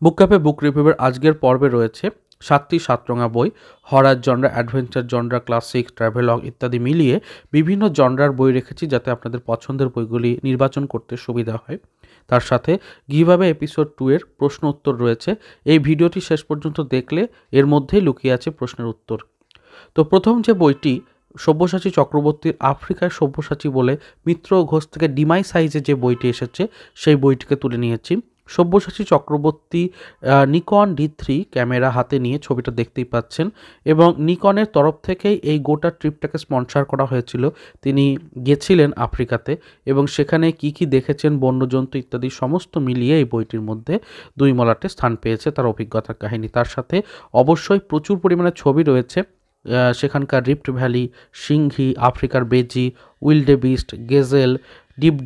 বুক cafe বুক রিভিউয়ের আজকের পর্বে রয়েছে 7টি সাতরঙা বই। হরার জনরা, অ্যাডভেঞ্চার জনরা, ক্লাসিক, ট্র্যাভেলগ ইত্যাদি মিলিয়ে বিভিন্ন জনরার বই রেখেছি যাতে আপনাদের পছন্দের বইগুলি নির্বাচন করতে সুবিধা হয়। তার সাথে গিভঅ্যাওয়ে এপিসোড 2 এর প্রশ্ন উত্তর রয়েছে। এই ভিডিওটি শেষ পর্যন্ত দেখলে এর মধ্যেই লুকিয়ে আছে প্রশ্নের উত্তর। তো প্রথম যে বইটি সব্যসাচী চক্রবর্তীর আফ্রিকায় সব্যসাচী বলে মিত্র ঘোষ থেকে ডিমাই সাইজে যে বইটি এসেছে সেই বইটিকে তুলে নিয়েছি। Sabyasachi Chakraborty Nikon D3 camera হাতে নিয়ে ছবিটা দেখতেই পাচ্ছেন এবং নিকনের তরফ থেকেই এই গোটা ট্রিপটাকে স্পন্সর করা হয়েছিল। তিনি গেছিলেন আফ্রিকাতে এবং সেখানে কি কি দেখেছেন, বন্যজন্তু ইত্যাদি সমস্ত মিলিয়ে এই বইটির মধ্যে দুই মলাটে স্থান পেয়েছে তার অভিজ্ঞতার কাহিনী। তার সাথে অবশ্যই প্রচুর পরিমাণে ছবি রয়েছে সেখানকার রিফ্ট ভ্যালি, সিংহী, আফ্রিকার বেজি, উইল্ডেবিস্ট, গেজেল,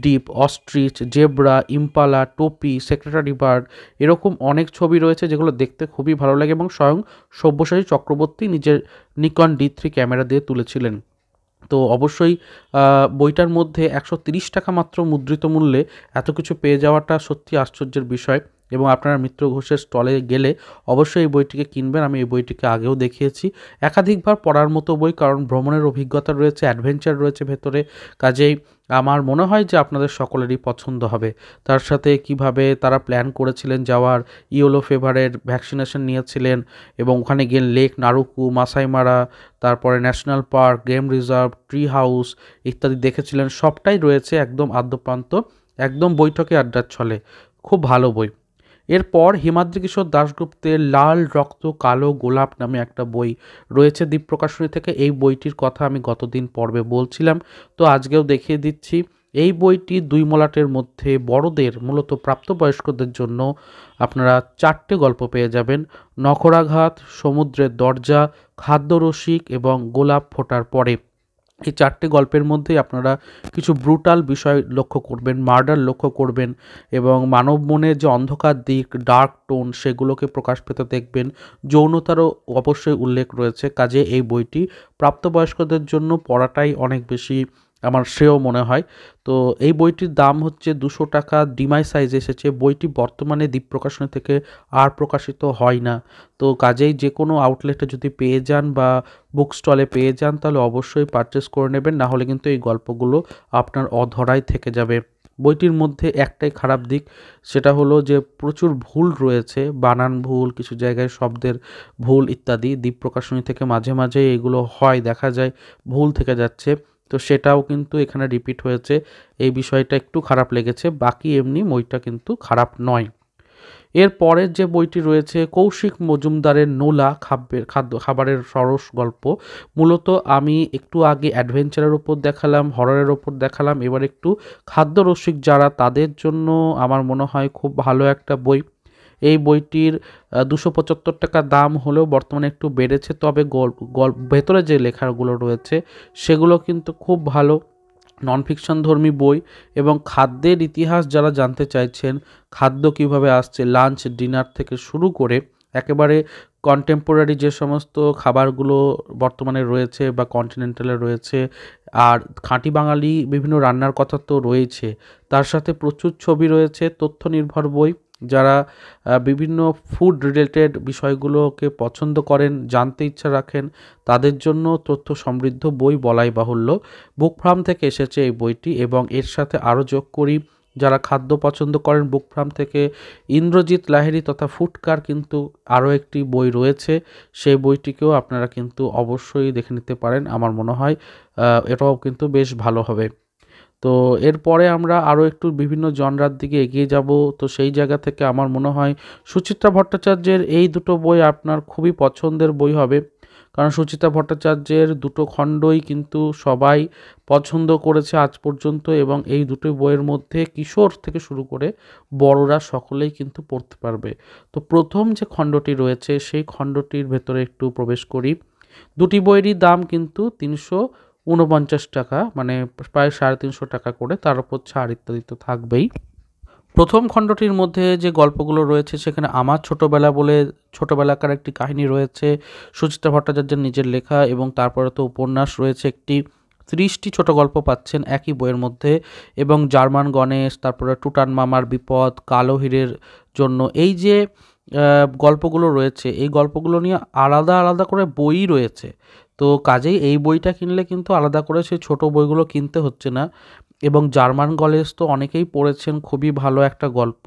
ডিপ ostrich, zebra, impala, topi, secretary bird, এরকম অনেক ছবি রয়েছে যেগুলো দেখতে খুবই ভালো লাগে এবং স্বয়ং সব্যসাচী চক্রবর্তী নিজের নিকন D3 ক্যামেরা দিয়ে তুলেছিলেন। তো অবশ্যই বইটার মধ্যে 130 টাকা মাত্র মুদ্রিত মূল্যে এত কিছু পেয়ে যাওয়াটা সত্যি আশ্চর্যের বিষয় এবং আপনারা মিত্র ঘোষের স্টলে গেলে অবশ্যই এই বইটিকে কিনবেন। আমি এই বইটিকে আগেও দেখিয়েছি। একাধিকবার পড়ার মতো বই, কারণ ভ্রমণের অভিজ্ঞতা রয়েছে, অ্যাডভেঞ্চার রয়েছে ভেতরে। কাজেই আমার মনে হয় যে আপনাদের সকলেরই পছন্দ হবে। তার সাথে কিভাবে তারা প্ল্যান করেছিলেন যাওয়ার, ইয়েলো ফিভারের ভ্যাকসিনেশন নিয়েছিলেন এবং ওখানে গিয়ে লেক নারুকু, মাসাই মারা, তারপরে national park, game reserve, tree house ইত্যাদি দেখেছিলেন, সবটাই রয়েছে একদম আদ্যপ্রান্ত, একদম বৈঠকে আড্ডার ছলে। খুব ভালো বই। এরপর হিমাদ্রি কিশোর দাশগুপ্তের লাল রক্ত কালো গোলাপ নামে একটা বই রয়েছে দ্বীপ প্রকাশনী থেকে। এই বইটির কথা আমি গতদিন পর্বে বলছিলাম, তো আজকেও দেখিয়ে দিচ্ছি। এই বইটি দুই মলাটের মধ্যে বড়দের, মূলত প্রাপ্তবয়স্কদের জন্য আপনারা 4টে গল্প পেয়ে যাবেন: নখরাঘাত, সমুদ্রের দরজা, খাদ্যরসিক এবং গোলাপ ফোটার পরে। এই 4টে গল্পের মধ্যেই আপনারা কিছু ব্রুটাল বিষয় লক্ষ্য করবেন, মার্ডার লক্ষ্য করবেন এবং মানব মনের যে অন্ধকার দিক, ডার্ক টোন, সেগুলোকে প্রকাশ পেতে দেখবেন। যৌনতারও অবশ্যই উল্লেখ রয়েছে। কাজে এই বইটি প্রাপ্তবয়স্কদের জন্য পড়াটাই অনেক বেশি আমার শ্রেয় মনে হয়। তো এই বইটির দাম হচ্ছে 200 টাকা। ডিমাই সাইজ এসেছে। বইটি বর্তমানে দ্বীপ প্রকাশনী থেকে আর প্রকাশিত হয় না। তো কাজেই যে কোনো আউটলেটে যদি পেয়ে যান বা বুক স্টলে পেয়ে যান তাহলে অবশ্যই পারচেস করে নেবেন, না হলে কিন্তু এই গল্পগুলো আপনার অধরাই থেকে যাবে। বইটির মধ্যে একটাই খারাপ দিক, সেটা হলো যে প্রচুর ভুল রয়েছে, বানান ভুল, কিছু জায়গায় শব্দের ভুল ইত্যাদি। দ্বীপ প্রকাশনী থেকে মাঝে মাঝে এগুলো হয়, দেখা যায় ভুল থেকে যাচ্ছে। তো সেটাও কিন্তু এখানে রিপিট হয়েছে। এই বিষয়টা একটু খারাপ লেগেছে। বাকি এমনি বইটা কিন্তু খারাপ নয়। এর পরের যে বইটি রয়েছে কৌশিক মজুমদারের নোলা, খাবারের সরস গল্প। মূলত আমি একটু আগে অ্যাডভেঞ্চারের ওপর দেখালাম, হররের ওপর দেখালাম, এবার একটু খাদ্যরসিক যারা তাদের জন্য আমার মনে হয় খুব ভালো একটা বই। এই বইটির 275 টাকা দাম হলেও বর্তমানে একটু বেড়েছে, তবে ভেতরে যে লেখাগুলো রয়েছে সেগুলো কিন্তু খুব ভালো। নন ফিকশন ধর্মী বই এবং খাদ্যের ইতিহাস যারা জানতে চাইছেন, খাদ্য কিভাবে আসছে, লাঞ্চ ডিনার থেকে শুরু করে একেবারে কন্টেম্পোরারি যে সমস্ত খাবারগুলো বর্তমানে রয়েছে বা কন্টিনেন্টালে রয়েছে, আর খাঁটি বাঙালি বিভিন্ন রান্নার কথা তো রয়েছে, তার সাথে প্রচুর ছবি রয়েছে। তথ্য নির্ভর বই। যারা বিভিন্ন ফুড রিলেটেড বিষয়গুলোকে পছন্দ করেন, জানতে ইচ্ছা রাখেন, তাদের জন্য তথ্য সমৃদ্ধ বই বলাই বাহুল্য। বুক ফার্ম থেকে এসেছে এই বইটি এবং এর সাথে আরও যোগ করি যারা খাদ্য পছন্দ করেন, বুক ফার্ম থেকে ইন্দ্রজিৎ লাহিড়ী তথা ফুডকার কিন্তু আরও একটি বই রয়েছে। সেই বইটিকেও আপনারা কিন্তু অবশ্যই দেখে নিতে পারেন। আমার মনে হয় এটাও কিন্তু বেশ ভালো হবে। তো এরপরে আমরা আরও একটু বিভিন্ন জনরার দিকে এগিয়ে যাব। তো সেই জায়গা থেকে আমার মনে হয় সুচিত্রা ভট্টাচার্যের এই দুটো বই আপনার খুবই পছন্দের বই হবে, কারণ সুচিত্রা ভট্টাচার্যের দুটো খণ্ডই কিন্তু সবাই পছন্দ করেছে আজ পর্যন্ত এবং এই দুটো বইয়ের মধ্যে কিশোর থেকে শুরু করে বড়রা সকলেই কিন্তু পড়তে পারবে। তো প্রথম যে খণ্ডটি রয়েছে সেই খণ্ডটির ভেতরে একটু প্রবেশ করি। দুটি বইয়েরই দাম কিন্তু 349 টাকা, মানে প্রায় 350 টাকা করে, তার উপর ছাড় ইত্যাদি তো থাকবেই। প্রথম খণ্ডটির মধ্যে যে গল্পগুলো রয়েছে সেখানে আমার ছোটবেলা বলে ছোটবেলাকার একটি কাহিনী রয়েছে সুচিত্রা ভট্টাচার্যের নিজের লেখা, এবং তারপরে তো উপন্যাস রয়েছে একটি। 30টি ছোট গল্প পাচ্ছেন একই বইয়ের মধ্যে, এবং জার্মান গণেশ, তারপরে টুটান মামার বিপদ, কালো হীরের জন্য। এই যে গল্পগুলো রয়েছে, এই গল্পগুলো নিয়ে আলাদা আলাদা করে বই রয়েছে। তো কাজেই এই বইটা কিনলে কিন্তু আলাদা করে সেই ছোটো বইগুলো কিনতে হচ্ছে না। এবং জার্মান কলেজ তো অনেকেই পড়েছেন, খুবই ভালো একটা গল্প।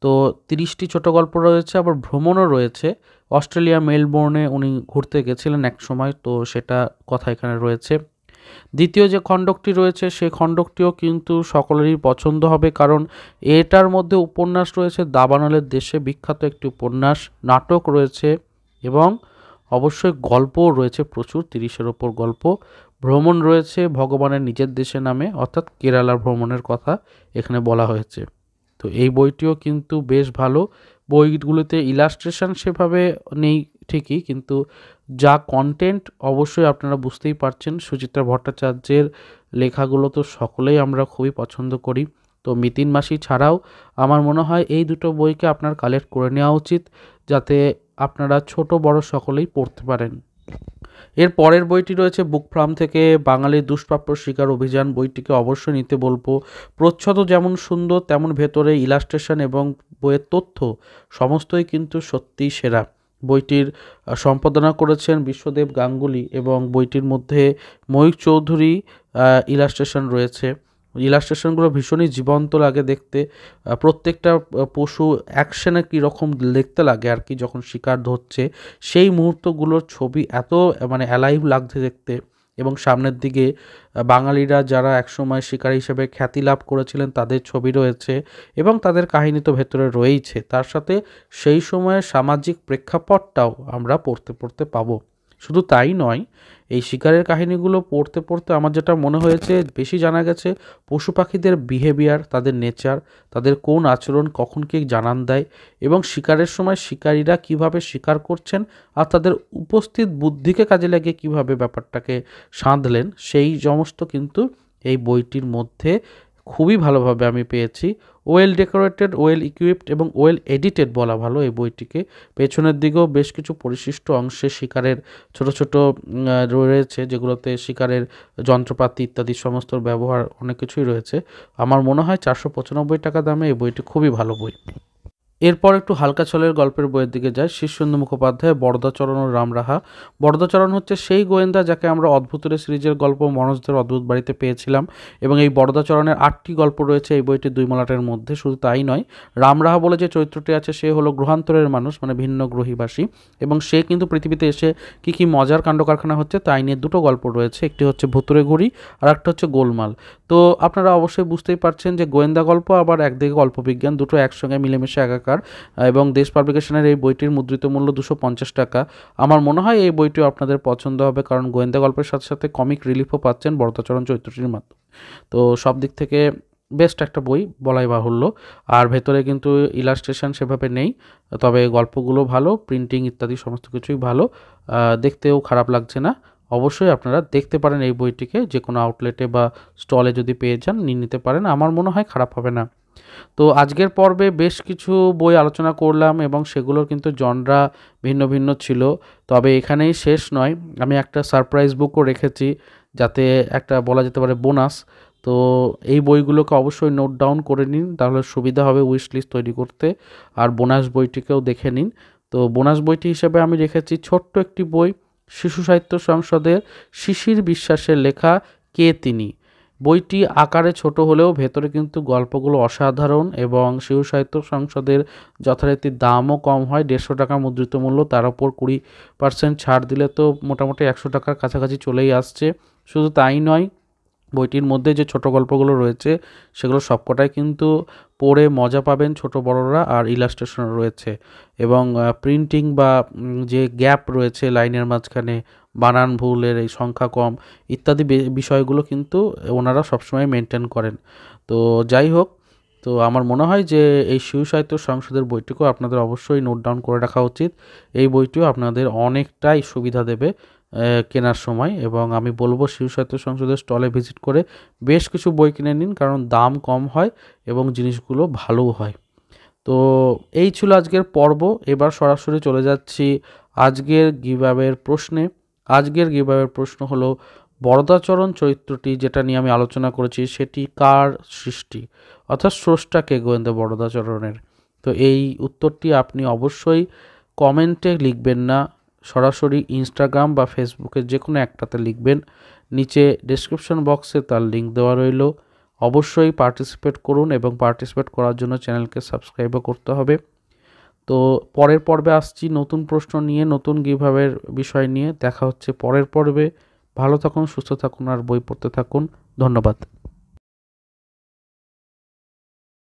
তো 30টি ছোট গল্প রয়েছে, আবার ভ্রমণও রয়েছে। অস্ট্রেলিয়া মেলবোর্নে উনি ঘুরতে গেছিলেন এক সময়, তো সেটা কথা এখানে রয়েছে। দ্বিতীয় যে খণ্ডকটি রয়েছে সেই খণ্ডকটিও কিন্তু সকলেরই পছন্দ হবে, কারণ এটার মধ্যে উপন্যাস রয়েছে, দাবানলের দেশে বিখ্যাত একটি উপন্যাস, নাটক রয়েছে এবং অবশ্যই গল্পও রয়েছে প্রচুর, 30-এর ওপর গল্প। ভ্রমণ রয়েছে ভগবানের নিজের দেশে নামে, অর্থাৎ কেরালার ভ্রমণের কথা এখানে বলা হয়েছে। তো এই বইটিও কিন্তু বেশ ভালো। বইগুলোতে ইলাস্ট্রেশন সেভাবে নেই ঠিকই, কিন্তু যা কন্টেন্ট অবশ্যই আপনারা বুঝতেই পারছেন। সুচিত্রা ভট্টাচার্যের লেখাগুলো তো সকলেই আমরা খুবই পছন্দ করি। তো মিতিন মাসি ছাড়াও আমার মনে হয় এই দুটো বইকে আপনার কালেক্ট করে নেওয়া উচিত, যাতে আপনারা ছোট বড় সকলেই পড়তে পারেন। এর পরের বইটি রয়েছে বুক ফার্ম থেকে বাঙালির দুষ্প্রাপ্য শিকার অভিযান। বইটিকে অবশ্যই নিতে বলবো। প্রচ্ছদ যেমন সুন্দর, তেমন ভেতরে ইলাস্ট্রেশন এবং বইয়ের তথ্য সমস্তই কিন্তু সত্যিই সেরা। বইটির সম্পাদনা করেছেন বিশ্বদেব গাঙ্গুলি এবং বইটির মধ্যে ময়ূক চৌধুরী ইলাস্ট্রেশন রয়েছে। ইলাস্ট্রেশনগুলো ভীষণই জীবন্ত লাগে দেখতে। প্রত্যেকটা পশু অ্যাকশনে কীরকম দেখতে লাগে আর কি, যখন শিকার ধরছে সেই মুহূর্তগুলোর ছবি এত মানে অ্যালাইভ লাগছে দেখতে। এবং সামনের দিকে বাঙালিরা যারা একসময় শিকারী হিসেবে খ্যাতি লাভ করেছিলেন তাদের ছবি রয়েছে এবং তাদের কাহিনী তো ভেতরে রয়েইছে, তার সাথে সেই সময়ের সামাজিক প্রেক্ষাপটটাও আমরা পড়তে পড়তে পাবো। শুধু তাই নয়, এই শিকারের কাহিনীগুলো পড়তে পড়তে আমার যেটা মনে হয়েছে, বেশি জানা গেছে পশু পাখিদের বিহেভিয়ার, তাদের নেচার, তাদের কোন আচরণ কখন কী জানান দেয় এবং শিকারের সময় শিকারীরা কিভাবে শিকার করছেন আর তাদের উপস্থিত বুদ্ধিকে কাজে লাগিয়ে কীভাবে ব্যাপারটাকে সাধলেন, সেই সমস্ত কিন্তু এই বইটির মধ্যে খুবই ভালোভাবে আমি পেয়েছি। ওয়েল ডেকোরেটেড, ওয়েল ইকুইপড এবং ওয়েল এডিটেড বলা ভালো এই বইটিকে। পেছনের দিকেও বেশ কিছু পরিশিষ্ট অংশে শিকারের ছোট ছোট রয়েছে, যেগুলোতে শিকারের যন্ত্রপাতি ইত্যাদি সমস্ত ব্যবহার অনেক কিছুই রয়েছে। আমার মনে হয় 495 টাকা দামে এই বইটি খুবই ভালো বই। এরপর একটু হালকা ছলের গল্পের বইয়ের দিকে যায়। শীর্ষেন্দু মুখোপাধ্যায় বরদাচরণ ও রামরাহা। বরদাচরণ হচ্ছে সেই গোয়েন্দা যাকে আমরা অদ্ভুতের সিরিজের গল্প মনোজদের অদ্ভুত বাড়িতে পেয়েছিলাম, এবং এই বরদাচরণের 8টি গল্প রয়েছে এই বইটি দুই মলাটের মধ্যে। শুধু তাই নয়, রামরাহা বলে যে চরিত্রটি আছে সে হলো গ্রহান্তরের মানুষ, মানে ভিন্ন গ্রহীবাসী, এবং সে কিন্তু পৃথিবীতে এসে কী কী মজার কাণ্ড কারখানা হচ্ছে তাই নিয়ে দুটো গল্প রয়েছে। একটি হচ্ছে ভুতুরে ঘুড়ি আর একটা হচ্ছে গোলমাল। তো আপনারা অবশ্যই বুঝতেই পারছেন যে গোয়েন্দা গল্প আবার একদিকে গল্প বিজ্ঞান, দুটো একসঙ্গে মিলেমিশে একাকার। এবং দেশ পাবলিকেশনের এই বইটির মুদ্রিত মূল্য 250 টাকা। আমার মনে হয় এই বইটিও আপনাদের পছন্দ হবে, কারণ গোয়েন্দা গল্পের সাথে সাথে কমিক রিলিফও পাচ্ছেন বরদাচরণ চরিত্রটির মাধ্যমে। তো সব দিক থেকে বেস্ট একটা বই বলাই বাহুল্য। আর ভেতরে কিন্তু ইলাস্ট্রেশন সেভাবে নেই, তবে গল্পগুলো ভালো, প্রিন্টিং ইত্যাদি সমস্ত কিছুই ভালো, দেখতেও খারাপ লাগছে না। অবশ্যই আপনারা দেখতে পারেন এই বইটিকে, যে কোনো আউটলেটে বা স্টলে যদি পেয়ে যান নিয়ে নিতে পারেন, আমার মনে হয় খারাপ হবে না। তো আজকের পর্বে বেশ কিছু বই আলোচনা করলাম এবং সেগুলোর কিন্তু জনরা ভিন্ন ভিন্ন ছিল। তবে এখানেই শেষ নয়, আমি একটা সারপ্রাইজ বুকও রেখেছি, যাতে একটা বলা যেতে পারে বোনাস। তো এই বইগুলোকে অবশ্যই নোট ডাউন করে নিন, তাহলে সুবিধা হবে উইশ লিস্ট তৈরি করতে। আর বোনাস বইটিকেও দেখে নিন। তো বোনাস বইটি হিসেবে আমি রেখেছি ছোট্ট একটি বই, শিশু সাহিত্য সংসদের শিশির বিশ্বাসের লেখা কে তিনি। বইটি আকারে ছোট হলেও ভেতরে কিন্তু গল্পগুলো অসাধারণ, এবং শিশু সাহিত্য সংসদের যথারীতি দামও কম হয়, 150 টাকা মুদ্রিত মূল্য, তার উপর 20% ছাড় দিলে তো মোটামুটি 100 টাকার কাছাকাছি চলেই আসছে। শুধু তাই নয়, বইটির মধ্যে যে ছোট গল্পগুলো রয়েছে সেগুলো সবকটাই কিন্তু পড়ে মজা পাবেন ছোট বড়রা, আর ইলাস্ট্রেশন রয়েছে, এবং প্রিন্টিং বা যে গ্যাপ রয়েছে লাইনের মাঝখানে, বানান ভুলের এই সংখ্যা কম ইত্যাদি বিষয়গুলো কিন্তু ওনারা সবসময় মেনটেন করেন। তো যাই হোক, তো আমার মনে হয় যে এই শিশু সাহিত্য সংসদের বইটিকেও আপনাদের অবশ্যই নোট ডাউন করে রাখা উচিত। এই বইটিও আপনাদের অনেকটাই সুবিধা দেবে কেনার সময়, এবং আমি বলবো শিশু সাহিত্য সংসদের স্টলে ভিজিট করে বেশ কিছু বই কিনে নিন, কারণ দাম কম হয় এবং জিনিসগুলো ভালোও হয়। তো এই ছিল আজকের পর্ব। এবার সরাসরি চলে যাচ্ছি আজকের গিভঅ্যাওয়ের প্রশ্নে। আজকের গিভঅ্যাওয়ের প্রশ্ন হলো, বরদাচরণ চরিত্রটি যেটা নিয়ে আমি আলোচনা করেছি সেটি কার সৃষ্টি, অর্থাৎ স্রষ্টা কে গোয়েন্দা বরদাচরণের। তো এই উত্তরটি আপনি অবশ্যই কমেন্টে লিখবেন না, সরাসরি ইনস্টাগ্রাম বা ফেসবুকের যে কোনো একটাতে লিখবেন। নিচে ডেসক্রিপশন বক্সে তার লিঙ্ক দেওয়া রইল। অবশ্যই পার্টিসিপেট করুন এবং পার্টিসিপেট করার জন্য চ্যানেলকে সাবস্ক্রাইবও করতে হবে। তো পরের পর্বে আসছি নতুন প্রশ্ন নিয়ে, নতুন গিভঅ্যাওয়ের বিষয় নিয়ে। দেখা হচ্ছে পরের পর্বে। ভালো থাকুন, সুস্থ থাকুন আর বই পড়তে থাকুন। ধন্যবাদ।